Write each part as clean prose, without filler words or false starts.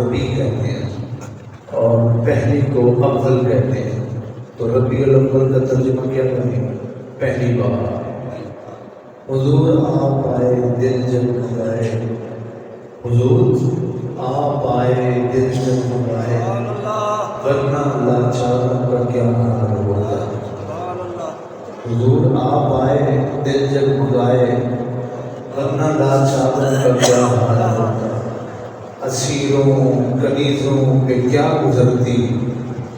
ربیع کہتے ہیں اور پہلی کو اول کہتے ہیں. تو ربیع الاول کا ترجمہ کیا کریں گے؟ پہلی بار. حضور آپ آئے دل جگمگائے، حضور آپ آئے دل جگمگائے، ورنہ لاچاروں کا کیا حال ہوتا. حضور آپ آئے دل جگمگائے، ورنہ لاچاروں کا کیا حال ہوتا. اسیروں کنیزوں پہ کیا گزرتی،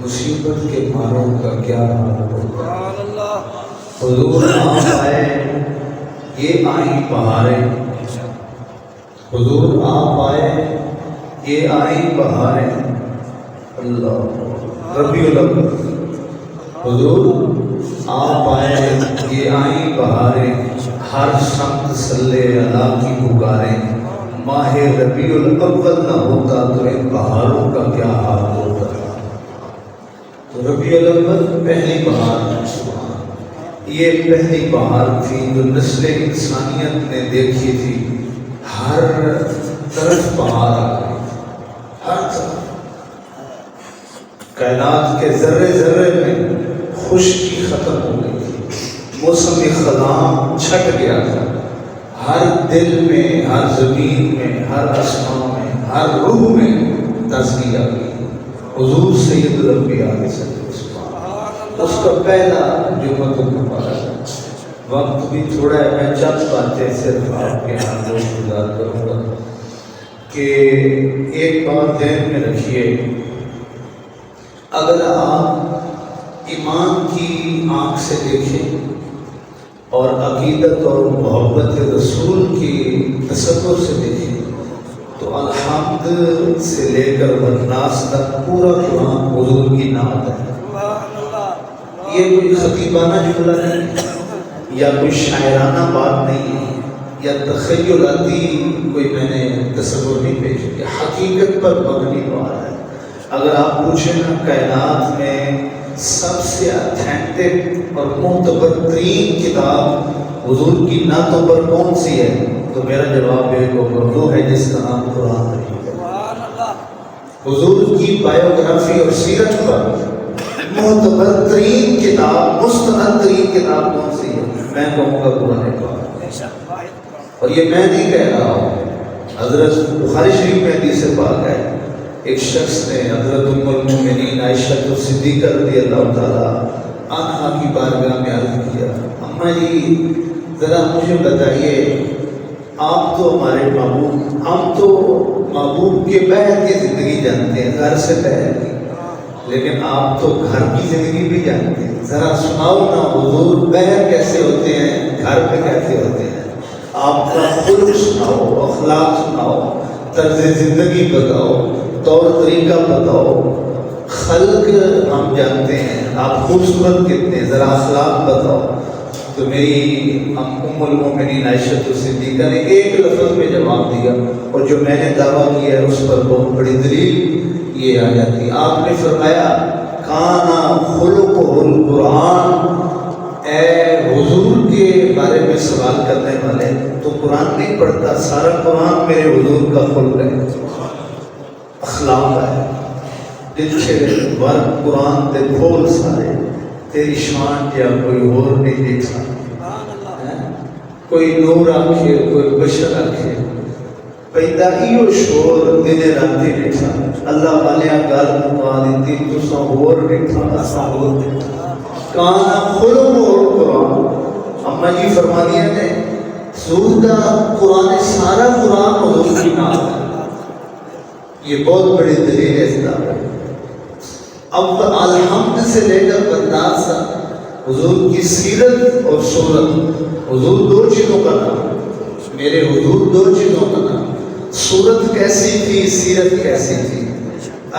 مصیبت کے ماروں کا کیا حال ہوتا. حضور آپ آئے یہ آئیں بہاریں، حضور آپ آئے یہ آئیں بہاریں. اللہ ربیع الاول. حضور آپ آئے یہ آئیں بہاریں، ہر سمت صلی اللہ کی پکاریں. ماہ ربیع الاول نہ ہوتا تو ان بہاروں کا کیا حال ہوتا. تو ربیع الاول پہلی بہار، یہ پہلی بہار تھی جو نسل انسانیت نے دیکھی تھی. ہر طرف بہار آ گئی، ہر طرف. کائنات کے ذرے ذرے میں خشکی ختم ہو گئی تھی، موسم خزاں چھٹ گیا تھا. ہر دل میں، ہر زمین میں، ہر آسمان میں، ہر روح میں تازگی آ گئی. حضور سید الانبیاء علیہ السلام اس کا پہلا جمعہ کو پڑھا. وقت بھی تھوڑا ہے، میں چند باتیں صرف آپ کے ہاتھ گزار کروں گا کہ ایک بات ذہن میں رکھیے. اگر آپ ایمان کی آنکھ سے دیکھیں اور عقیدت اور محبت رسول کی تصور سے دیکھیں تو الحمد سے لے کر والناس تک پورا قرآن حضور کی نعت ہے. یہ کوئی خطیبانہ جملہ نہیں ہے یا کوئی شاعرانہ بات نہیں ہے یا تخیلاتی کوئی میں نے تصور نہیں پیش کیا، حقیقت پر مبنی بات ہے. اگر آپ پوچھیں نا کائنات میں سب سے اتھینٹک اور معتبر ترین کتاب حضور کی نعتوں پر کون سی ہے تو میرا جواب ایک ہوگا، وہ ہے جس کا نام قرآن ہے. حضور کی بایوگرافی اور سیرت پر معتبر ترین کتاب، مستند ترین کتاب کون سی ہے؟ میں کہوں گا قرآن پاک. اور یہ میں نہیں کہہ رہا ہوں، حضرت بخاری شریف میں حدیث پاک ہے. ایک شخص نے حضرت ام المؤمنین عائشہ صدیقہ رضی اللہ تعالیٰ عنہا کی بارگاہ میں عرض کیا، اماں جی ذرا مجھے بتائیے، آپ تو ہمارے محبوب، ہم تو محبوب کے بہر کی زندگی جانتے ہیں، گھر سے بہر کی، لیکن آپ تو گھر کی زندگی بھی جانتے ہیں. ذرا سناؤ نا حضور بہر کیسے ہوتے ہیں، گھر پہ کیسے ہوتے ہیں. آپ کا خلق سناؤ، اخلاق سناؤ، طرز زندگی بتاؤ، طور طریقہ بتاؤ. خلق ہم جانتے ہیں، آپ خوبصورت کتنے ہیں، ذرا اخلاق بتاؤ. تو میری ام المؤمنین عائشہ صدیقہ نے ایک لفظ میں جواب دیا، اور جو میں نے دعویٰ کیا ہے اس پر بہت بڑی دلیل یہ آ جاتی. آپ نے فرمایا کانا خلقہ القرآن. اے حضور کے بارے میں سوال کرنے والے، تو قرآن نہیں پڑھتا، سارا قرآن میرے حضور کا خلق ہے، اخلاق ہے. جتنے ورق قرآن دے کھول سارے تیری شان کیا کوئی اور نہیں دیکھ سکتا. کوئی نور آکھے، کوئی بشر آکھے، پیدا ایو شور دینے راتی دیکھا. اللہ والیاں گال مقا دیتی تو سا اور دیکھا، اسا اور دیکھا. کانا خلق القرآن. اماں جی فرما دیا نے حضور کا قرآن، سارا قرآن حضور کی نام ہے. یہ بہت بڑی دلیل ہے اس کا. اب الحمد سے لے کر بنداز تک حضور کی سیرت اور صورت. حضور دو چیزوں کا نام، میرے حضور دو چیزوں کا نام. صورت کیسی تھی، سیرت کیسی تھی.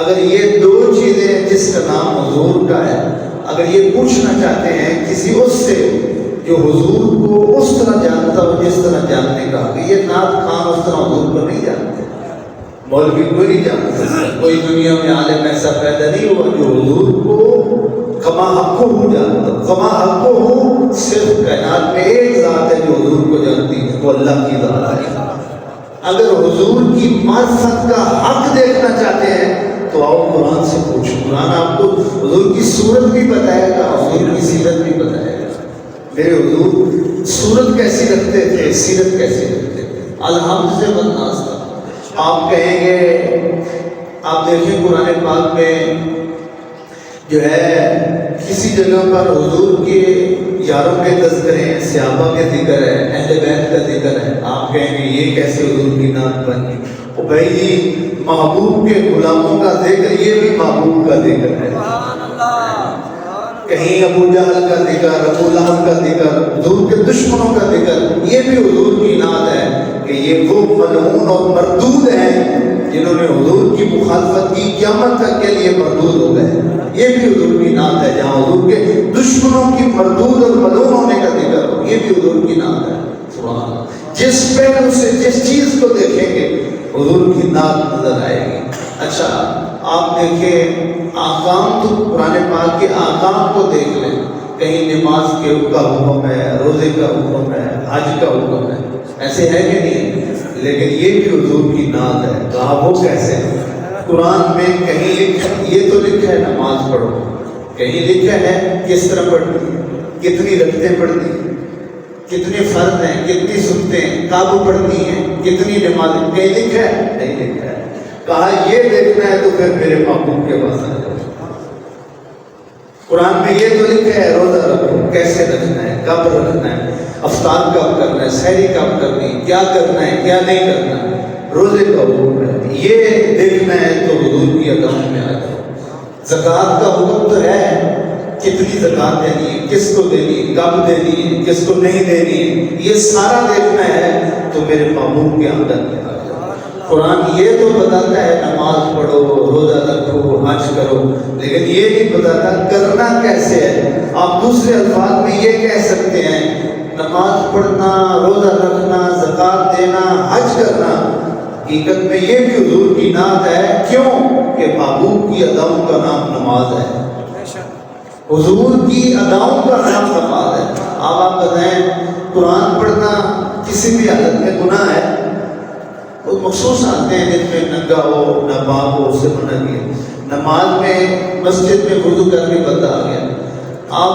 اگر یہ دو چیزیں جس کا نام حضور کا ہے، اگر یہ پوچھنا چاہتے ہیں کسی اس سے جو حضور کو اس طرح جانتا ہو جس طرح جاننے کا، کہ یہ نعت خان اس طرح حضور کو نہیں جانتے، مولوی کو نہیں جانتے. کوئی دنیا میں عالم ایسا پیدا نہیں ہوا جو حضور کو کما حق ہو جانتا. کما حق ہو صرف کائنات میں ایک ذات ہے جو حضور کو جانتی ہے، وہ اللہ کی ذات ہے. اگر حضور کی معرفت کا حق دیکھنا چاہتے ہیں تو آؤ قرآن سے پوچھو. قرآن آپ کو حضور کی صورت بھی بتائے گا, حضور کی سیرت بھی بتائے گا. میرے حضور صورت کیسی رکھتے تھے, سیرت کیسی رکھتے تھے, الحمد سے بدناز تھا. آپ کہیں گے, آپ دیکھیں قرآن پاک میں جو ہے کسی جگہ پر حضور کے یاروں کے تذکرے ہیں, صحابہ کے ذکر ہے, اہل بیت کا ذکر ہے. آپ کہیں گے یہ کیسے حضور کی نعت بن گئی؟ او بھائی جی, محبوب کے غلاموں کا ذکر یہ بھی محبوب کا ذکر ہے. کہیں ابو جہل کا ذکر, ابو لہب کا ذکر, حضور کے دشمنوں کا ذکر, یہ بھی حضور کی نعت ہے کہ یہ وہ ملعون اور مردود ہیں جنہوں نے حضور کی مخالفت کی, قیامت تک کے لیے مردود ہو گئے. یہ بھی حضور کی نعت ہے. جہاں حضور کے دشمنوں کی مردود اور ملعون ہونے کا ذکر ہو, یہ بھی حضور کی نعت ہے. سبحان اللہ. جس پہلو سے جس چیز کو دیکھیں گے حضور کی نعت نظر آئے گی. اچھا آپ دیکھیں احکام, تو قرآن پاک کے احکام کو دیکھ لیں. کہیں نماز کے کا حکم ہے, روزے کا حکم ہے, حج کا حکم ہے, ایسے ہے کہ نہیں؟ لیکن یہ بھی حضور کی نعت ہے. کہا وہ کیسے؟ قرآن میں کہیں یہ تو لکھا ہے نماز پڑھو, کہیں لکھا ہے کس طرح پڑھنی ہے, کتنی رکعتیں پڑھنی ہیں, کتنے فرض ہیں, کتنی سنتیں ہیں, کب پڑھنی ہیں, کتنی نمازیں, کہیں لکھا ہے؟ نہیں لکھا ہے. کہا یہ دیکھنا ہے تو پھر میرے محبوب کے پاس آ جاؤ. قرآن میں یہ تو لکھا ہے روزہ رکھو, کیسے رکھنا ہے, کب رکھنا ہے, افطار کب کرنا ہے, سحری کب کرنی ہے, کیا کرنا ہے, کیا نہیں کرنا ہے, روزے کا حکم ہے. یہ دیکھنا ہے تو حضور کی اقدام میں آ جاؤ. زکوٰۃ کا حکم تو ہے, کتنی زکوٰۃ دینی ہے, کس کو دینی ہے, کب دینی ہے, کس کو نہیں دینی ہے, یہ سارا دیکھنا ہے تو میرے محبوب کے اندر میں آ جاؤ. قرآن یہ تو بتاتا ہے نماز پڑھو, روزہ رکھو, حج کرو, لیکن یہ نہیں بتاتا کرنا کیسے ہے. آپ دوسرے الفاظ میں یہ کہہ سکتے ہیں نماز پڑھنا, روزہ رکھنا, زکوٰۃ دینا, حج کرنا, حقیقت میں یہ بھی حضور کی نعت ہے. کیوں کہ محبوب کی اداؤں کا نام نماز ہے, حضور کی اداؤں کا نام نماز ہے. آپ بتائیں قرآن پڑھنا کسی بھی حالت میں گناہ ہے؟ وہ مخصوص آتے ہیں جن میں ننگا ہو, ناپاک ہو, اس سے منع کیا. نماز میں مسجد میں وضو کر کے بندہ آ گیا, آپ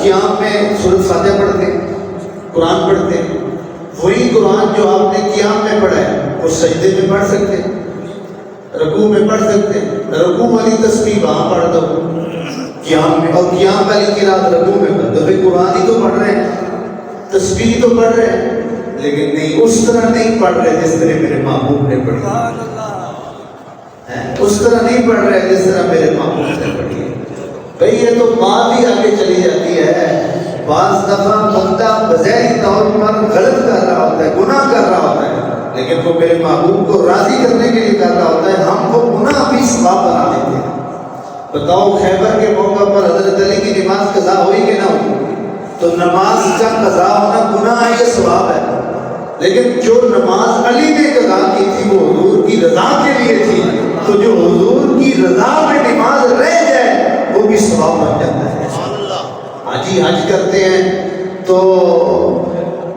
قیام میں سورۃ فاتحہ پڑھتے ہیں, قرآن پڑھتے ہیں, وہی قرآن جو آپ نے قیام میں پڑھا ہے وہ سجدے میں پڑھ سکتے ہیں, رکوع میں پڑھ سکتے ہیں. رکوع والی تسبیح وہاں پڑھ دو قیام میں, اور قیام والی قرات رکوع میں پڑھ دو. بھائی قرآن ہی تو پڑھ رہے ہیں, تسبیح تو پڑھ رہے ہیں, لیکن نہیں اس طرح نہیں پڑھ رہے جس طرح میرے محبوب نے پڑھی, اس طرح نہیں پڑھ رہے جس طرح میرے محبوب نے پڑھی. بھئی یہ تو بات ہی آگے چلی جاتی ہے. بعض دفعہ بندہ بظاہری طور پر غلط کر رہا ہوتا ہے, گناہ کر رہا ہوتا ہے, لیکن وہ میرے محبوب کو راضی کرنے کے لیے کر رہا ہوتا ہے. ہم وہ گناہ بھی ثواب بنا دیتے ہیں. بتاؤ خیبر کے موقع پر حضرت علی کی نماز قضا ہوئی کہ نہ ہوئی؟ تو نماز کا قضا ہونا گناہ ہے, یہ ثواب ہے. لیکن جو نماز علی نے قضا کی تھی وہ حضور کی رضا کے لیے تھی, تو جو حضور کی رضا میں نماز رہ جائے وہ بھی ثواب بن جاتا ہے. حاجی حج کرتے ہیں تو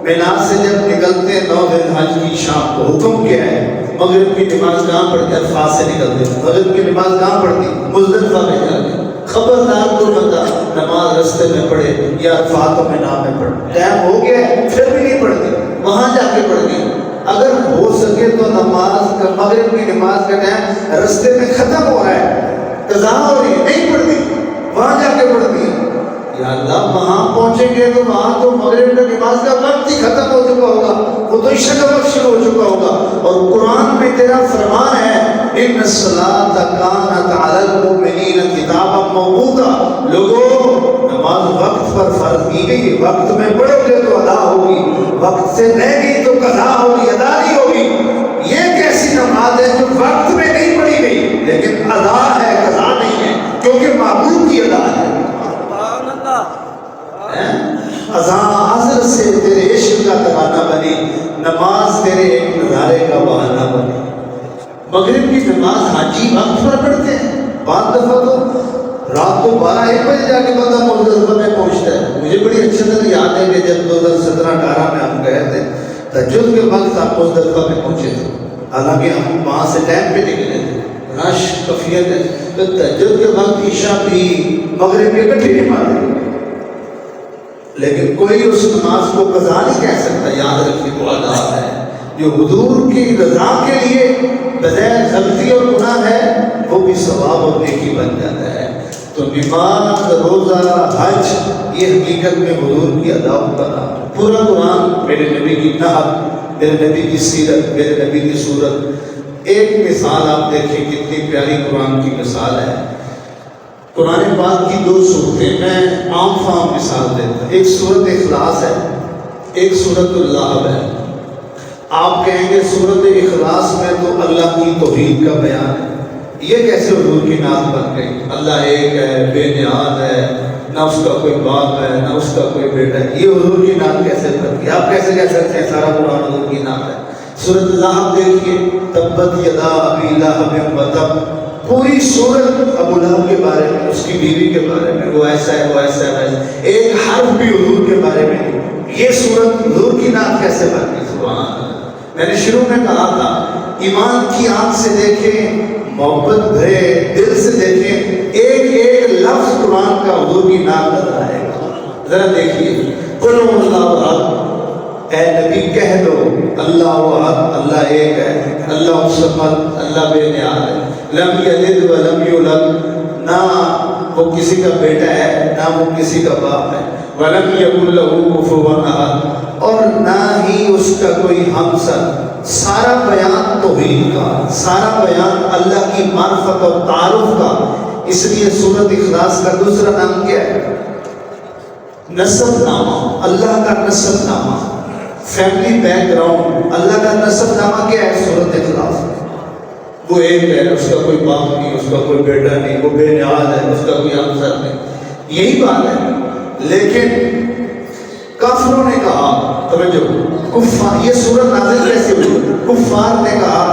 مینا سے جب نکلتے ہیں 9 دن حج کی شام کو, حکم کیا ہے؟ مغرب کی نماز کہاں پڑھتے ہیں؟ عرفات سے نکلتے ہیں. مغرب کی نماز کہاں پڑھتی؟ مزدلفہ میں جا کے. خبردار کوئی بندہ نماز رستے میں پڑھے یا عرفات و مینا میں پڑھے, ٹائم ہو گیا پھر بھی نہیں پڑھتی, وہاں جا کے پڑھتی. اگر ہو سکے تو نماز کا, مغرب کی نماز کا ٹائم رستے میں ختم ہو رہا ہے, قضا ہو رہی ہے, نہیں پڑھتی, وہاں جا کے پڑھتی ہے. یا اللہ وہاں پہنچیں گے تو وہاں تو مغرب کا نماز کا وقت ہی ختم ہو چکا ہوگا, وہ تو عشاء کا وقت شروع ہو چکا ہوگا. اور قرآن میں تیرا فرمان ہے ان الصلاۃ کانت علی المؤمنین کتابا موقوتا, لوگوں نماز وقت پر فرض کی گئی, وقت میں پڑھو گے تو ادا ہوگی, وقت سے رہ گئی تو قضا ہوگی, ادا نہیں ہوگی. یہ کیسی نماز ہے جو وقت میں نہیں پڑھی گئی لیکن ادا ہے, قضا نہیں ہے, کیونکہ معبود کی ادا ہے. اذان عصر سے تیرے عشق کا ترانہ بنی, نماز تیرے ایک نظارے کا بہانہ بنی. مغرب کی نماز حاجی وقت پر پڑھتے ہیں, بعض دفعہ تو رات کو 12-1 بجے جا کے بندہ مزدلفہ میں پہنچتا ہے. مجھے بڑی اچھی طرح یاد ہے کہ جب 2017-18 میں ہم گئے تھے تہجد کے وقت آپ مزدلفہ میں پہنچے تھے، حالانکہ ہم وہاں سے ٹائم پہ نکلے تھے، رش کفیت ہے، تو تہجد کے وقت عشاء بھی مغرب کے اکٹھے نماز، لیکن کوئی اس نماز کو قضا نہیں کہہ سکتا، یاد رکھیے وہ ادا ہے جو حضور کی رضا کے لیے بغیر غلطی اور گناہ ہے، وہ بھی ثواب اور نیکی بن جاتا ہے۔ تو نماز، روزہ، حج، یہ حقیقت میں حضور کی ادا کا نام ہے۔ پورا قرآن میرے نبی کی نعت، میرے نبی کی سیرت، میرے نبی کی صورت۔ ایک مثال آپ دیکھیں کتنی پیاری قرآن کی مثال ہے۔ قرآن پاک کی دو صورتیں، میں عام فام مثال دیتا ہوں، ایک صورت اخلاص ہے، ایک صورت اللہب ہے۔ آپ کہیں گے صورت اخلاص میں تو اللہ کی توحید کا بیان ہے، یہ کیسے حضور کی نعت بن گئی؟ اللہ ایک ہے، بے نیاز ہے، نہ اس کا کوئی باپ ہے، نہ اس کا کوئی بیٹا ہے، یہ حضور کی نعت کیسے بن گئی؟ آپ کیسے کہہ سکتے ہیں سارا قرآن حضور کی نعت ہے؟ سورۃ اللہب دیکھیے، تبت یدا ابی لہب وتب، پوری سورت ابو لہب کے بارے میں، اس کی بیوی کے بارے میں، وہ ایسا ہے، وہ ایسا ہے، ایک حرف بھی حضور کے بارے میں نہیں۔ یہ سورت حضور کی نعت کیسے بن گئی؟ سبحان اللہ۔ میں نے شروع میں کہا تھا ایمان کی آنکھ سے دیکھیں، محبت بھرے دل سے دیکھیں، ایک ایک لفظ قرآن کا حضور کی نعت نظر آئے گا۔ ذرا دیکھیے، قل هو اللہ احد، اے نبی کہہ دو اللہ احد، اللہ ایک ہے، اللہ الصمد، اللہ بے نیاز ہے، لم یلد ولم یولد، نہ وہ کسی کا بیٹا ہے نہ وہ کسی کا باپ ہے، ولم یکن لہ کفوا احد، اور نہ ہی اس کا کوئی ہمسر۔ سارا بیان توحید کا، سارا بیان اللہ کی معرفت اور تعارف کا۔ اس لیے سورۃ اخلاص کا دوسرا نام کیا ہے؟ نسب نامہ، اللہ کا نسب نامہ، فیملی بیک گراؤنڈ، اللہ کا نسب نامہ کیا ہے سورۃ اخلاص میں؟ وہ ایک ہے، اس کا کوئی باپ نہیں، اس کا کوئی بیٹا نہیں، وہ بے نیاز ہے، اس کا کوئی ہمسر نہیں، یہی بات ہے۔ لیکن کافروں نے کہا، توجہ، کفار، یہ سورت نازل کیسے ہوئی؟ کفار نے کہا،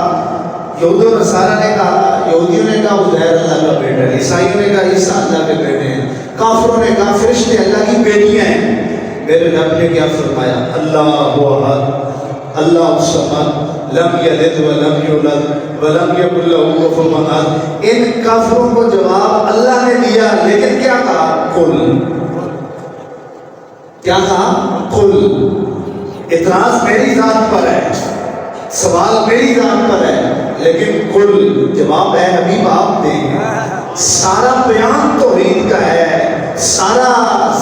یہود و نصارہ نے کہا، یہودیوں نے کہا عزیر اللہ کا بیٹا ہے، عیسائیوں نے کہا عیسیٰ اللہ کے بیٹے ہیں، کافروں نے کہا فرشتے اللہ کی بیٹیاں ہیں۔ میرے رب نے کیا فرمایا؟ اللہ احد، اللہ الصمد، لم یلد ولم یولد ولم یکن لہ کفوا احد۔ ان کافروں کو جواب اللہ نے دیا، لیکن کیا کہا؟ قل، کیا کہا؟ قل۔ اعتراض میری ذات پر ہے، سوال میری ذات پر ہے، لیکن قل، جواب ہے حبیب آپ دیں۔ سارا بیان توحید کا ہے، سارا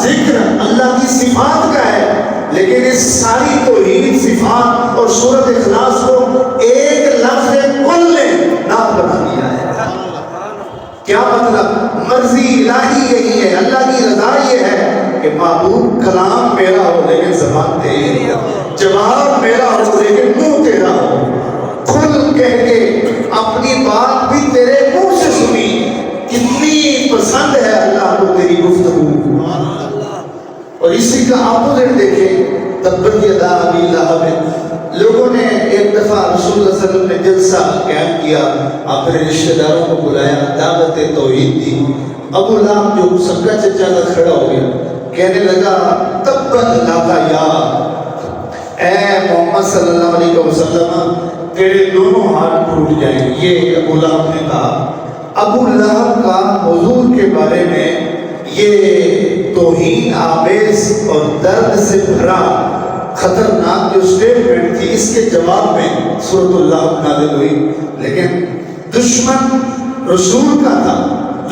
ذکر اللہ کی صفات کا ہے، لیکن اس ساری توحید، صفات اور سورۃ اخلاص کو ایک لفظ قل نے نعت بنا دیا ہے۔ کیا مطلب؟ مرضی الہی یہی ہے، اللہ کی رضا یہ ہے کہ معبود کلام میرا ہو لیکن زبان تیری ہو، جواب میرا ہو لیکن منہ تیرا ہو۔ کھل کہہ کے اپنی بات بھی تیرے منہ سے سنی، کتنی پسند ہے اللہ کو تیری گفتگو۔ اور اسی کا اپوزٹ دیکھیں، تبت یدا ابی لہب، لوگوں نے ایک دفعہ رسول اللہ صلی اللہ علیہ وسلم نے جلسہ قائم کیا، اپنے رشتہ داروں کو بلایا، دعوت توحید دی۔ ابو لہب جو سکا چچا کا کھڑا ہو گیا، کہنے لگا تبت لک یا، اے محمد صلی اللہ علیہ وسلم تیرے دونوں ہاتھ ٹوٹ جائیں۔ یہ ابو لہب نے کہا۔ ابو لہب کا حضور کے بارے میں یہ توہین آمیز اور درد سے بھرا خطرناک جو سٹیٹمنٹ تھی، اس کے جواب میں سورۃ اللہب نازل ہوئی۔ لیکن دشمن رسول کا تھا،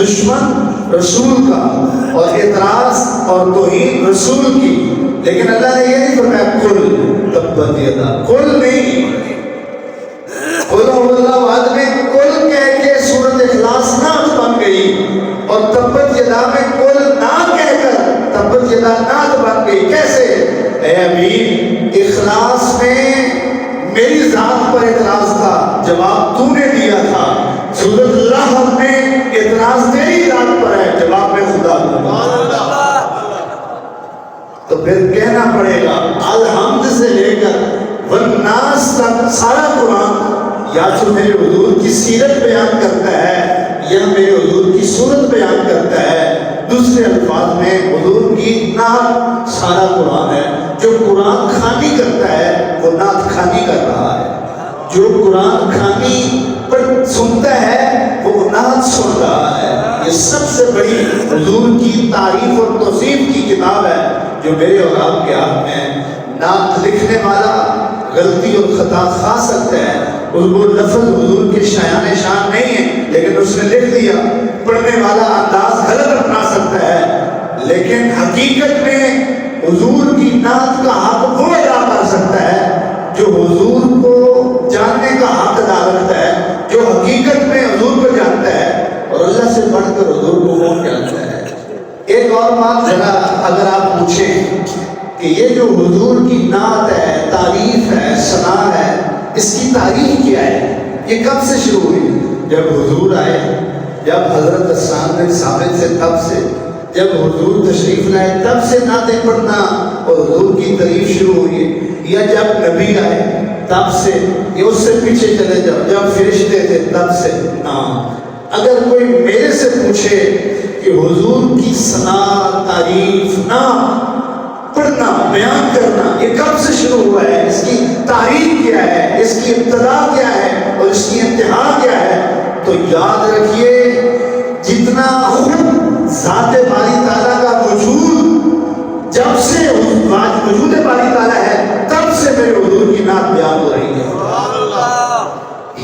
دشمن رسول کا، اور اعتراض اور توہین رسول کی، لیکن اللہ نے یہ نہیں فرمایا قل تبت یدا، قل نہیں، قل هو اللہ احد میں قل کہہ کے سورۃ اخلاص نعت بن گئی، اور تبت یدا میں قل نہ کہہ کر تبت یدا نعت بن گئی۔ کیسے؟ اے امین، اخلاص میں میری ذات پر اعتراض تھا، جواب تو نے دیا تھا۔ سورۃ اللہب میں اعتراض تیری ذات پر ہے، جواب میں خدا دوں۔ تو پھر کہنا پڑے گا الحمد سے لے کر والناس تک سارا قرآن یا تو میرے حضور کی سیرت بیان کرتا ہے یا میرے حضور کی صورت بیان کرتا ہے۔ دوسرے الفاظ میں حضور کی نعت سارا قرآن ہے۔ جو قرآن خوانی کرتا ہے وہ نعت جو قرآن خوانی پر سنتا ہے وہ نعت سن رہا ہے. یہ سب سے بڑی حضور کی تعریف اور توصیف کی کتاب ہے جو میرے اور آپ کے ہاتھ میں. نعت لکھنے والا غلطی اور خطا کھا سکتا ہے, وہ لفظ حضور کے شایان شان نہیں ہے لیکن اس نے لکھ دیا. پڑھنے والا انداز غلط اپنا سکتا ہے لیکن حقیقت میں حضور کی نعت کا حق وہ ادا کر سکتا ہے جو حضور کو جاننے کا حق ادا رکھتا ہے, جو حقیقت میں حضور کو جانتا ہے اور اللہ سے بڑھ کر حضور کو کون جانتا ہے. ایک اور بات ذرا اگر آپ پوچھیں کہ یہ جو حضور کی نعت ہے, تعریف ہے, ثنا ہے, اس کی تاریخ کیا ہے, یہ کب سے شروع ہوئی؟ جب حضور آئے, جب حضرت حسان بن ثابت سے, تب سے. جب حضور تشریف لائے تب سے نعتیں پڑھنا اور حضور کی تعریف شروع ہوئی, یا جب نبی آئے تب سے, یا اس سے پیچھے چلے جاؤ جب فرشتے تھے تب سے؟ نا. اگر کوئی میرے سے پوچھے کہ حضور کی ثنا, تعریف, نعت پڑھنا, بیان کرنا یہ کب سے شروع ہوا ہے, اس کی تاریخ کیا ہے, اس کی ابتدا کیا ہے اور اس کی انتہا کیا ہے, تو یاد رکھیے جتنا خود ذات باری تعالیٰ کا وجود جب سے وجود باری تعالیٰ ہے تب سے میرے حضور کی نعت بیان ہو رہی ہے.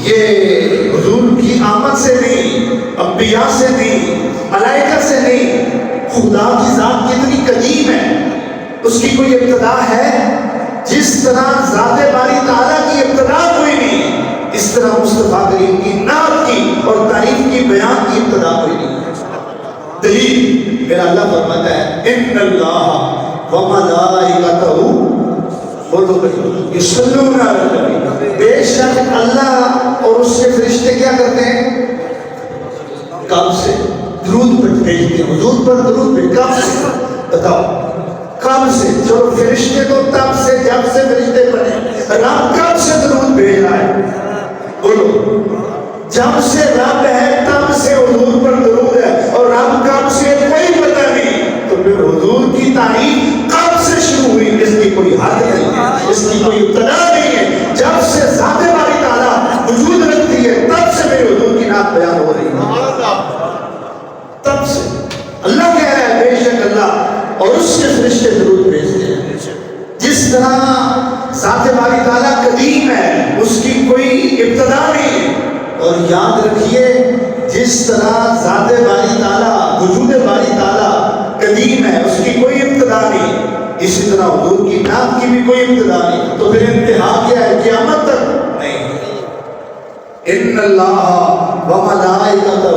یہ حضور کی آمد سے نہیں, انبیاء سے نہیں, ملائکہ سے نہیں, خدا کی ذات کتنی قدیم ہے, اس کی کوئی ابتدا ہے؟ جس طرح ذات باری تعالیٰ کی ابتدا کوئی نہیں, اس طرح مصطفیٰ کریم کی نعت کی اور تعریف کی بیان کی ابتدا کوئی نہیں. دلیل میرا اللہ فرماتا ہے ان اللہ وملائکتہ یصلون علی النبی, بے شک اللہ اور اس کے فرشتے کیا کرتے ہیں؟ کب سے درود بھیجتے ہیں حضور پر, درود بھیج کب سے بتاؤ, کب سے؟ چلو فرشتے تو تب سے جب سے فرشتے بنے, رب کب سے درود بھیج رہا ہے؟ بولو. جب سے رب ہے تب سے حضور پر درود ہے, اور رب کب سے کوئی پتہ نہیں, تو پھر حضور کی تعریف کب سے شروع ہوئی اس کی کوئی حد نہیں ہے, اس کی کوئی ابتدا نہیں ہے. جب سے ذات باری تعالیٰ وجود رکھتی ہے تب سے میرے حضور کی نعت بیان ہو رہی ہے, تب سے. اللہ کہہ رہا ہے بے شک اللہ اور اس کے فرشتے درود بھیجتے ہیں. جس طرح ذات باری تعالیٰ قدیم ہے, اس کی کوئی ابتدا نہیں ہے, اور یاد رکھیے جس طرح ذات باری تعالیٰ, وجود باری تعالیٰ قدیم ہے, اس کی کوئی ابتدا نہیں, اسی طرح حضور کی نعت کی بھی کوئی ابتدا نہیں. تو پھر انتہا کیا ہے؟ قیامت تک نہیں. ان اللہ وملائکتہ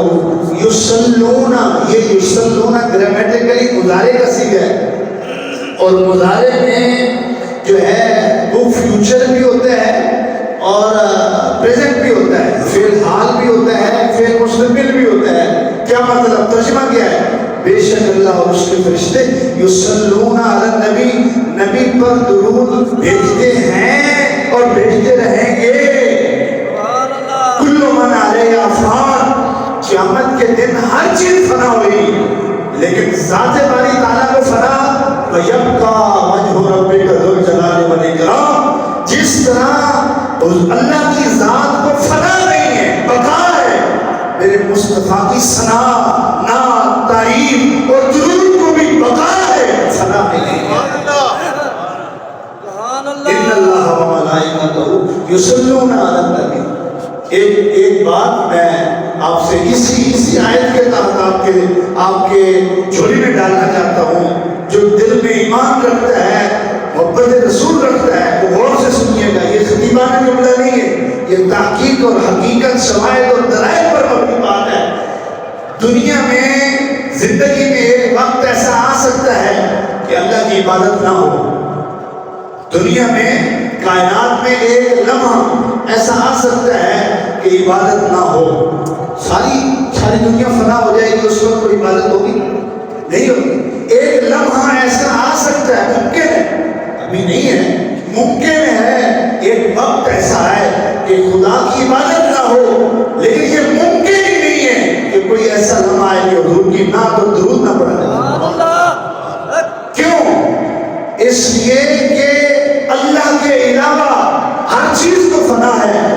یصلون, یہ یصلون گرامیٹیکلی مضارع کا صیغہ ہے, اور مضارع میں جو ہے وہ فیوچر بھی ہوتا ہے اور پریزنٹ بھی ہوتا ہے, فعل حال بھی ہوتا ہے, فعل مستقبل بھی ہوتا ہے. کیا مطلب, ترجمہ کیا ہے؟ بے شک اللہ اور اس کے فرشتے یصلون علی النبی, نبی پر درود بھیجتے ہیں اور بھیجتے رہیں گے. کل من علیہا فان, قیامت کے دن ہر چیز فنا ہوئی لیکن ذات باری تعالیٰ کو فنا وَيَبْقَى وَجْهُ رَبِّكَ ذُو الْجَلَالِ وَالْإِكْرَامِ. جس طرح اللہ کی ذات کو فنا نہیں ہے, بقا ہے, میرے مصطفیٰ کی ثنا, نعت, تعریف اور درود کو بھی بقا ہے, فنا نہیں ہے. ان اللہ وملائکتہ یصلون علی النبی. ایک بات میں آپ سے اسی آیت کے تحت آپ کے جھولی میں ڈالنا چاہتا ہوں. جو دل میں ایمان رکھتا ہے, محبت رسول رکھتا ہے, وہ غور سے سنیے گا. یہ خطیبانہ جملہ نہیں ہے, یہ تحقیق اور حقیقت, شواہد اور دلائل پر مبنی بات ہے. دنیا میں زندگی میں ایک وقت ایسا آ سکتا ہے کہ اللہ کی عبادت نہ ہو. دنیا میں, کائنات میں ایک لمحہ ایسا آ سکتا ہے کہ عبادت نہ ہو. ساری دنیا فنا ہو جائے گی, اس وقت کوئی عبادت ہوگی نہیں ہوگی. ایک لمحہ ایسا آ سکتا ہے, ممکن ہے, ابھی نہیں ہے, ممکن ہے ایک وقت ایسا ہے کہ خدا کی عبادت نہ ہو, لیکن یہ ممکن ہی نہیں ہے کہ کوئی ایسا لمحہ آئے کہ حضور کی نعت اور درود نہ پڑھا جائے. کیوں؟ اس لیے کہ اللہ کے علاوہ ہر چیز کو فنا ہے.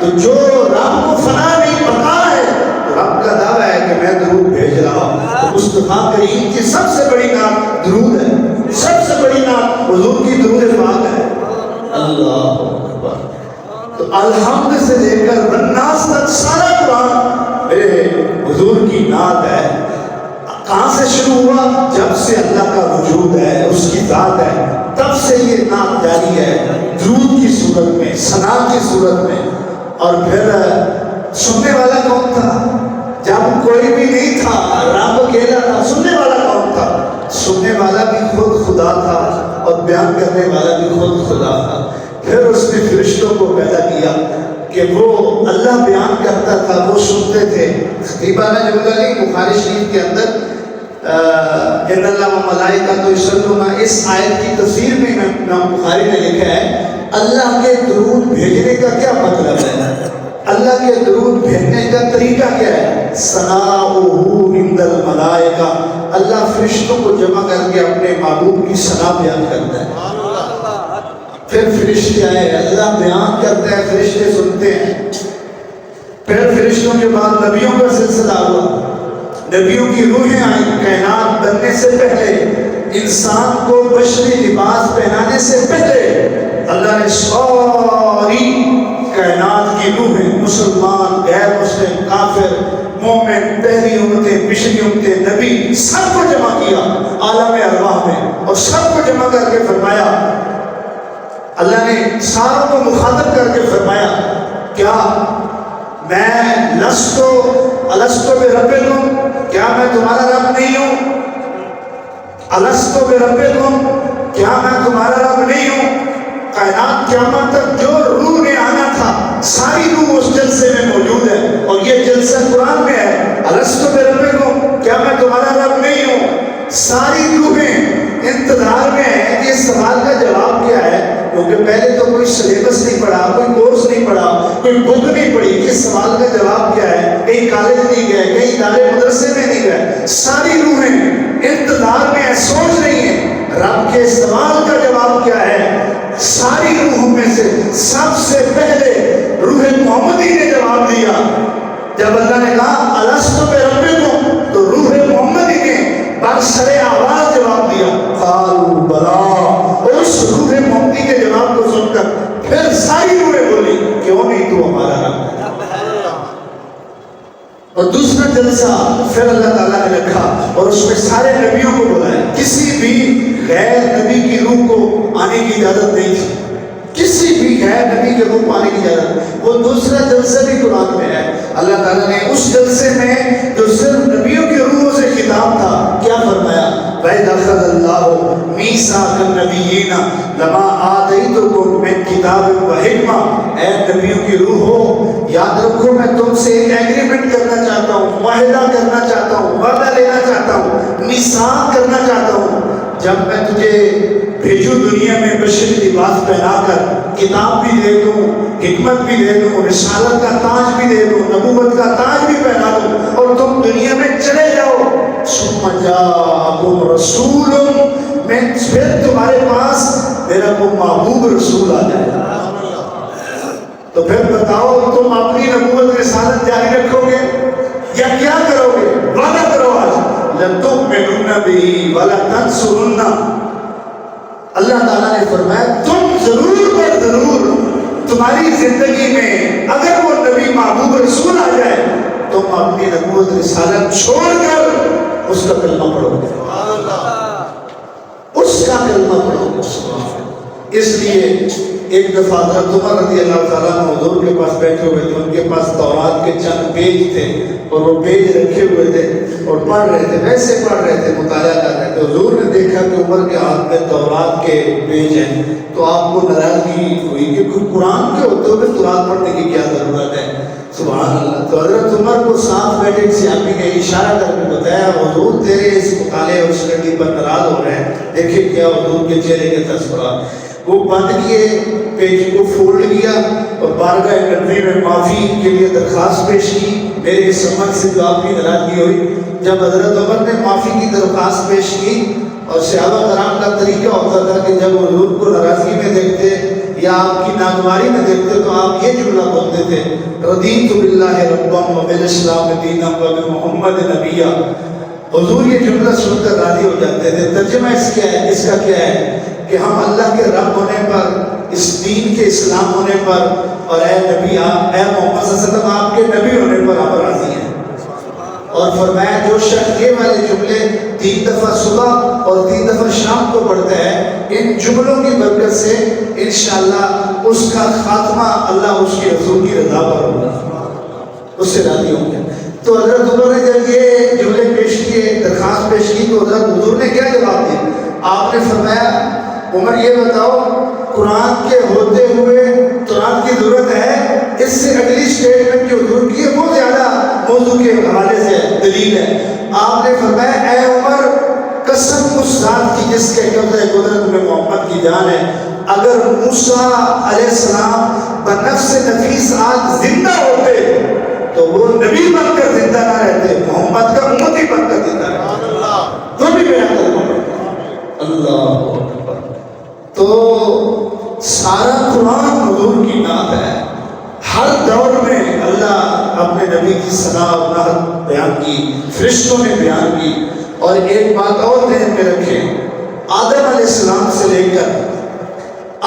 تو جو رب کو فنا نہیں پتا ہے تو رب کا دعویٰ ہے کہ میں درود بھیج رہا ہوں. تو مصطفیٰ کریم کی سب سے بڑی نعت درود ہے. سب سے بڑی نعت حضور کی درود پاک ہے. اللہ اکبر. تو الحمد سے لے کر والناس تک سارا قرآن میرے حضور کی نعت ہے. کہاں سے شروع ہوا؟ جب سے اللہ کا وجود ہے، اس کی ذات ہے، تب سے یہ نعت جاری ہے، درود کی صورت میں، ثنا کی صورت میں. اور پھر سننے والا کون تھا؟ جب کوئی بھی نہیں تھا، رب اکیلا تھا، سننے والا کون تھا؟ سننے والا بھی خود خدا تھا اور بیان کرنے والا بھی خود خدا تھا. پھر اس نے فرشتوں کو پیدا کیا کہ وہ اللہ بیان کرتا تھا، وہ سنتے تھے. خطیبانہ جبلالی بخاری شریف کے اندر ان اللہ و ملائکۃ یصلون، اس آیت کی تفسیر میں امام بخاری نے لکھا ہے اللہ کے درود بھیجنے کا کیا مطلب ہے، اللہ کے درود بھیجنے کا طریقہ کیا ہے؟ ثناؤہ عند الملائکہ، اللہ فرشتوں کو جمع کر کے اپنے محبوب کی ثنا بیان کرتا ہے. پھر فرشتے آئے، اللہ بیان کرتا ہے، فرشتے سنتے ہیں. پھر فرشتوں کے بعد نبیوں کا سلسلہ ہوا، نبیوں کی روحیں آئیں. کائنات بننے سے پہلے، انسان کو بشری لباس پہنانے سے پہلے اللہ نے ساری کائنات کی روحیں، مسلمان، غیر مسلم، کافر، مومن، پہلی امتیں، پچھلی امتیں، نبی، سب کو جمع کیا عالم ارواح میں، اور سب کو جمع کر کے فرمایا، اللہ نے ساروں کو مخاطب کر کے فرمایا کیا میں الستو بربکم، کیا میں تمہارا رب نہیں ہوں؟ الستو بربکم، کیا میں تمہارا رب نہیں ہوں؟ کائنات قیامت تک جو روح نے آنا تھا ساری روح اس جلسے میں موجود ہے، اور یہ جلسہ قرآن میں ہے. الستو بربکم، کیا میں تمہارا رب نہیں ہوں؟ ساری روحیں انتظار میں ہے کہ اس سوال کا جواب کیا ہے، کیونکہ پہلے تو کوئی سلیبس نہیں پڑھا، کوئی کورس نہیں پڑھا، کوئی بک نہیں پڑھی کہ اس سوال کا جواب کیا ہے. کہیں کالج نہیں گئے، کہیں ادارے مدرسے میں نہیں گئے، ساری روحیں انتظار میں ہے، سوچ رہی ہیں رب کے سوال کا جواب کیا ہے. ساری روحوں میں سے سب سے پہلے روح محمدی نے جواب دیا. جب اللہ نے کہا الستو بربکم، تو روح محمدی نے برسر آواز جواب دیا قالوا بلا. اور اس روح محمدی کے جواب کو سن کر پھر ساری روحیں بولی کیوں نہیں تو ہمارا رب. اور دوسرا جلسہ پھر اللہ تعالیٰ نے رکھا اور اس میں سارے نبیوں کو بلایا. کسی بھی غیر نبی کی روح کو آنے کی اجازت نہیں تھی، کسی بھی غیر نبی کے روح کو آنے کی اجازت. وہ دوسرا جلسہ بھی قرآن میں ہے. اللہ تعالیٰ نے اس جلسے میں جو صرف نبیوں کی روحوں سے خطاب تھا کیا فرمایا؟ وَإِذْ أَخَذَ اللَّهُ مِيثَاقَ النَّبِيِّينَ لَمَا آتَيْتُكُم مِّن كِتَابٍ وَحِكْمَةٍ. اے نبیوں کی روحو، یاد رکھو میں تم سے ایک ایگریمنٹ کرنا چاہتا ہوں، معاہدہ کرنا چاہتا ہوں، وعدہ لینا چاہتا ہوں، میثاق کرنا چاہتا ہوں. جب میں تجھے بھیجوں دنیا میں بشری لباس پہنا کر، کتاب بھی دے دوں، حکمت بھی دے دوں، رسالت کا تاج بھی دے دوں، نبوت کا تاج بھی پہنا دوں، اور تم دنیا میں چلے جاؤ. ثم جاءکم رسول، میں پھر تمہارے پاس میرا وہ محبوب رسول آ جائے گا. تو پھر بتاؤ تم اپنی نبوت رسالت جاری رکھو گے یا کیا کرو گے؟ وعدہ کرو آج لَتُؤْمِنُنَّ بِهِ وَلَتَنْصُرُنَّهُ. اللہ تعالیٰ نے فرمایا تم ضرور پر ضرور تمہاری زندگی میں اگر وہ نبی محبوب رسول آ جائے تم اپنی نبوت رسالت چھوڑ کر اس کا کلمہ پڑھو گے، اس کا کلمہ پڑھو گے. اس لیے ایک دفعہ حضرت عمر رضی اللہ تعالیٰ عنہ حضور کے پاس بیٹھے ہوئے تھے. ان کے پاس تورات کے چند پیج تھے اور وہ پیج رکھے ہوئے تھے اور پڑھ رہے تھے، ویسے پڑھ رہے تھے، مطالعہ کر رہے تھے. حضور نے دیکھا کہ عمر کے ہاتھ میں تورات کے پیج ہیں تو آپ کو ناراضگی ہوئی کہ قرآن کے ہوتے ہوئے تورات پڑھنے کی کیا ضرورت ہے. سبحان اللہ. تو حضرت عمر کو ساتھ بیٹھے ایک صحابی نے اشارہ کر کے بتایا حضور تیرے اس مطالعے اور اسٹڈی پر ناراض ہو رہے ہیں، دیکھیں کیا حضور کے چہرے کے تذکرہ. وہ بند کیے، پیج کو فولڈ کیا اور بارگاہ نبوی میں معافی کے لیے درخواست پیش کی میرے اس عمل سے جو آپ کی ناراضگی ہوئی. جب حضرت عمر نے معافی کی درخواست پیش کی، اور صحابہ کرام کا طریقہ ہوتا تھا کہ جب حضور کو ناراضگی میں دیکھتے یا آپ کی ناگواری میں دیکھتے تو آپ یہ جملہ بولتے تھے رضیت باللہ ربا وبالاسلام دینا وبمحمد نبیا. حضور یہ جملہ سن کر راضی ہو جاتے تھے. ترجمہ اس کا کیا ہے کہ ہم اللہ کے رب ہونے پر، اس دین کے اسلام ہونے پر، اور اے نبی آپ، اے محمد صلی اللہ علیہ وسلم آپ کے نبی ہونے پر ہم راضی ہیں. اور فرمایا جو شخص یہ والے جملے 3 دفعہ صبح اور 3 دفعہ شام کو پڑھتا ہے، ان جملوں کی برکت سے انشاءاللہ اس کا خاتمہ اللہ اس کے رسول کی رضا پر ہوگا، اس سے راضی ہوں گے. تو حضرت عمر نے جب یہ جملے پیش کیے، درخواست پیش کی، تو حضرت حضور نے کیا جواب دیا؟ آپ نے فرمایا عمر یہ بتاؤ قرآن کے ہوتے ہوئے قرآن کی ضرورت ہے؟ اس سے اگلی اسٹیٹمنٹ جو حضور کی ہے وہ زیادہ موضوع کے حوالے سے دلیل ہے. آپ نے فرمایا اے عمر قسم اس ذات کی جس کے قبضہ قدرت میں محمد کی جان ہے، اگر موسیٰ علیہ السلام بنفس نفیس آج زندہ ہوتے تو وہ نبی بن کر زندہ نہ رہتے، محمد کا امتی بن کر زندہ رہتے. تو بھی بیان کرنا اللہ اکبر. تو سارا قرآن حضور کی نعت ہے. ہر دور میں اللہ اپنے نبی کی ثنا و نعت بیان کی، فرشتوں نے بیان کی. اور ایک بات اور ذہن میں رکھیں، آدم علیہ السلام سے لے کر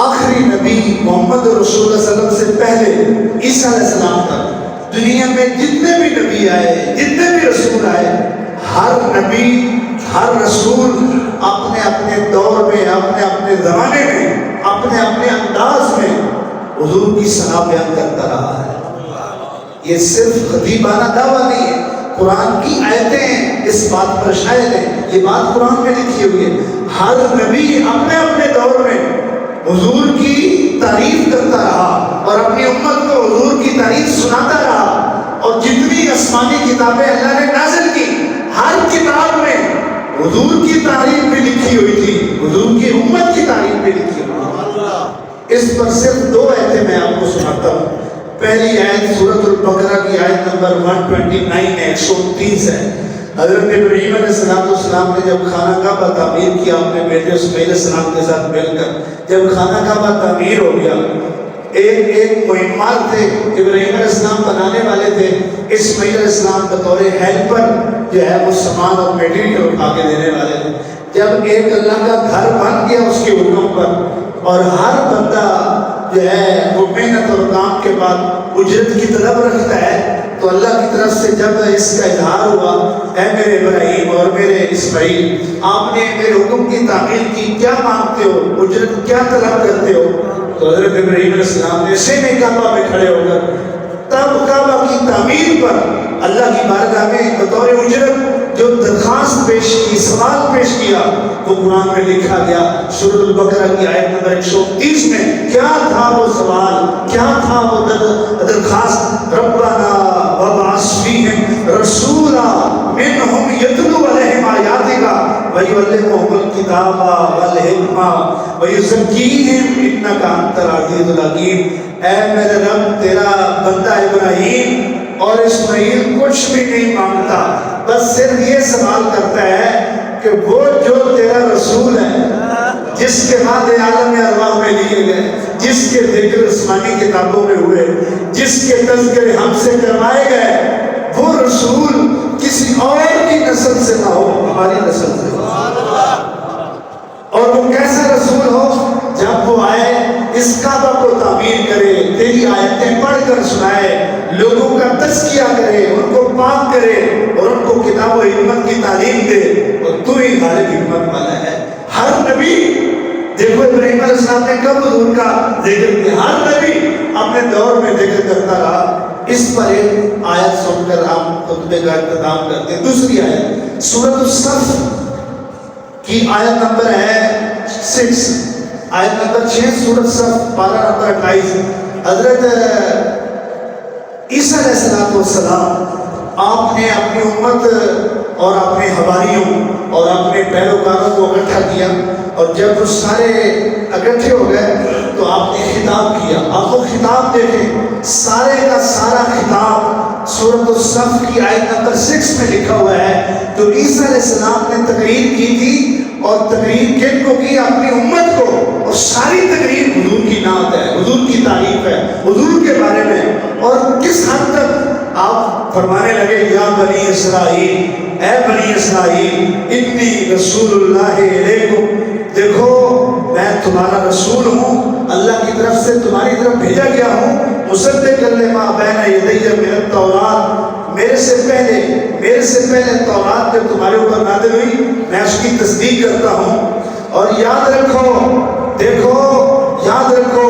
آخری نبی محمد رسول اللہ صلی اللہ علیہ وسلم سے پہلے عیسیٰ علیہ السلام تک دنیا میں جتنے بھی نبی آئے، جتنے بھی رسول آئے، ہر نبی ہر رسول اپنے اپنے دور میں، اپنے اپنے زمانے میں، اپنے اپنے انداز میں حضور کی ثنا بیان کرتا رہا ہے. یہ صرف خطیبانہ دعویٰ نہیں ہے، قرآن کی آیتیں اس بات پر شاہد ہیں. یہ بات قرآن میں لکھی ہوئی ہے. ہر نبی اپنے اپنے دور میں حضور کی تعریف کرتا رہا اور اپنی امت کو حضور کی تعریف سناتا رہا. اور جتنی آسمانی کتابیں اللہ نے نازل کی، ہر کتاب میں حضور کی تعریف بھی لکھی ہوئی تھی، حضور کی امت کی تعریف بھی لکھی ہوئی تھی. اس پر صرف 2 آیتیں میں آپ کو سناتا ہوں. پہلی آیت سورۃ البقرہ کی آیت نمبر 129 ہے، 130 ہے. حضرت ابراہیم علیہ السلام نے جب خانہ کعبہ تعمیر کیا اپنے بیٹے اسماعیل علیہ السلام کے ساتھ مل کر، جب خانہ کعبہ تعمیر ہو گیا، ایک مہمات تھے، ابراہیم علیہ السلام بنانے والے تھے، اسماعیل علیہ السلام بطور ہیلپر جو ہے وہ سامان اور میٹیریل اٹھا کے دینے والے تھے. جب ایک اللہ کا گھر بن گیا اس کے حکم پر، اور ہر بندہ جو ہے وہ محنت اور کام کے بعد اجرت کی طلب رکھتا ہے، تو اللہ کی طرف سے جب اس کا اظہار ہوا اے میرے ابراہیم اور میرے اسماعیل، آپ نے میرے حکم کی تعمیل کی، کیا مانگتے ہو، اجرت کیا طلب کرتے ہو؟ تو حضرت ابراہیم علیہ السلام نے سین کعبہ میں کھڑے ہو کر تب کعبہ کی تعمیر پر اللہ کی بارگاہ میں بطور اجرت جو درخواست پیش کی، سوال پیش کیا، وہ قرآن میں لکھا گیا. سورۃ البقرہ کی آیت نمبر 130 میں کیا تھا وہ سوال، کیا تھا وہ درخواست؟ ربنا وابعث فیہم رسولا منہم یتلو علیہم آیاتک ویعلمہم الکتاب والحکمہ ویزکیہم انک انت العزیز الحکیم. اے میرے رب، تیرا بندہ ابراہیم اور اسماعیل کچھ بھی نہیں مانگتا، بس صرف یہ سوال کرتا ہے کہ وہ جو تیرا رسول ہے، جس کے بعد عالم ارواح میں لیے گئے، جس کے ذکر آسمانی کتابوں میں ہوئے، جس کے تذکرے ہم سے کروائے گئے، وہ رسول کسی اور کی نسل سے نہ ہو، ہماری نسل سے ہو. اور وہ کیسا رسول ہو؟ جب وہ آئے اس کعبہ کو تعمیر کرے، تیری آیتیں پڑھ کر سنائے، لوگوں کا تزکیہ کرے، ان کو پاک کرے اور ان کو کتاب و حکمت کی تعلیم دے. اور تو ہی غالب حکمت والا ہے. ہر نبی، دیکھو ابراہیم علیہ السلام نے کب حضور کا ذکر کیا؟ ہر نبی اپنے دور میں ذکر کرتا رہا. اس پر ایک آیت سن کر ہم خطبے کا اختتام کرتے ہیں. دوسری آیت سورۃ الصف کی آیت نمبر ہے 6، آیت نمبر 6 سورۃ صف پارہ نمبر 28. حضرت عیسیٰ علیہ السلام آپ نے اپنی امت اور اپنے حواریوں اور اپنے پیروکاروں کو اکٹھا کیا، اور جب وہ سارے اکٹھے ہو گئے تو آپ نے خطاب کیا. آپ وہ خطاب دیکھیں، سارے کا سارا خطاب سورۃ الصف کی آیت نمبر 6 میں لکھا ہوا ہے. تو عیسیٰ علیہ السلام نے تقریر کی تھی، اور تقریر کن کو کی؟ اپنی امت کو، اور ساری تقریر حضور کی نعت ہے, حضور کی تعریف ہے, حضور کے بارے میں. اور کس حد تک آپ فرمانے لگے یا بنی اسرائیل, اے بنی اسرائیل, انی رسول اللہ علیکم, دیکھو میں تمہارا رسول ہوں, اللہ کی طرف سے تمہاری طرف بھیجا گیا ہوں. مصدقا لما بین یدی من التوراۃ, میرے سے پہلے تورات جب تمہارے اوپر نازل ہوئی میں اس کی تصدیق کرتا ہوں. اور یاد رکھو, دیکھو یاد رکھو,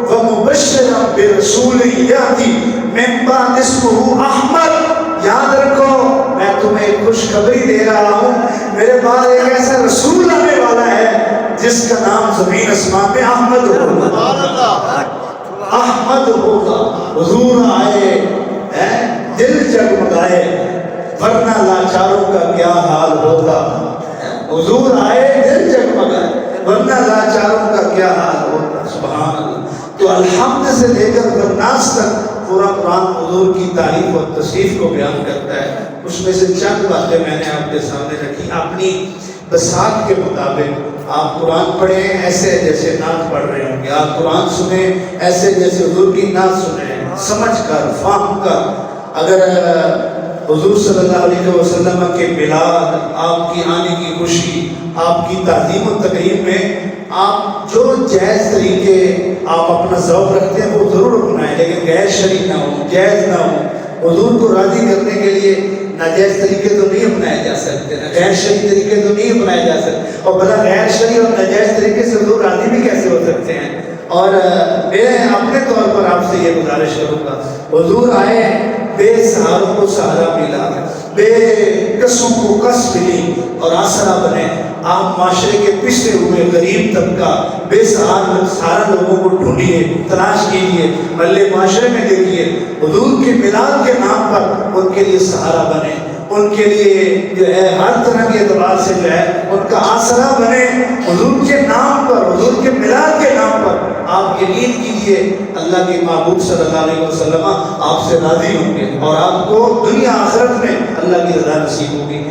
ومبشرا برسول یاتی من بعد اسمہ احمد, یاد رکھو میں تمہیں ایک خوشخبری دے رہا ہوں, میرے بعد ایک ایسا رسول آنے والا ہے جس کا نام زمین آسمان میں احمد ہوگا. احمد ہوگا. حضور آئے, دل جگمگائے, ورنہ لاچاروں کا کیا حال ہوتا. حضور آئے, دل جگمگائے, ورنہ لاچاروں کا کیا حال ہوتا. سبحان اللہ. تو الحمد سے لے کر والناس تک پورا قرآن حضور کی تعریف اور تصریف کو بیان کرتا ہے. اس میں سے چند باتیں میں نے آپ کے سامنے رکھی. اپنی بساط کے مطابق آپ قرآن پڑھیں ایسے جیسے نعت پڑھ رہے ہوں گے, آپ قرآن سنیں ایسے جیسے حضور کی نعت سنیں, سمجھ کر, فہم کر. اگر حضور صلی اللہ علیہ وسلم کے میلاد, آپ کی آنے کی خوشی, آپ کی تعظیم و تکریم میں آپ جو جائز طریقے آپ اپنا ذوق رکھتے ہیں وہ ضرور اپنائیں, لیکن غیر شرعی نہ ہو, جائز نہ ہو. حضور کو راضی کرنے کے لیے ناجائز طریقے تو نہیں اپنائے جا سکتے, غیر شرعی طریقے تو نہیں اپنائے جا سکتے. اور بلا غیر شرعی اور ناجائز طریقے سے حضور راضی بھی کیسے ہو سکتے ہیں. اور میں اپنے طور پر آپ سے یہ گزارش کروں گا, حضور آئے, بے سہاروں کو سہارا ملا, بے کسوں کو کس ملی اور آسرا بنے. آپ معاشرے کے پچھڑے ہوئے غریب طبقہ, بے سہارا لوگوں کو ڈھونڈیے, تلاش کیجیے, محلے معاشرے میں دیکھیے, حضور کے میلاد کے نام پر ان کے لیے سہارا بنے, ان کے لیے جو ہے ہر طرح کے اعتبار سے جو ہے ان کا آسرا بنے. حضور کے نام پر, حضور کے میلاد کے نام پر آپ یقین کیجیے اللہ کے محبوب صلی اللہ علیہ وسلم آپ سے راضی ہوں گے اور آپ کو دنیا آخرت میں اللہ کی رضا نصیب ہوگی.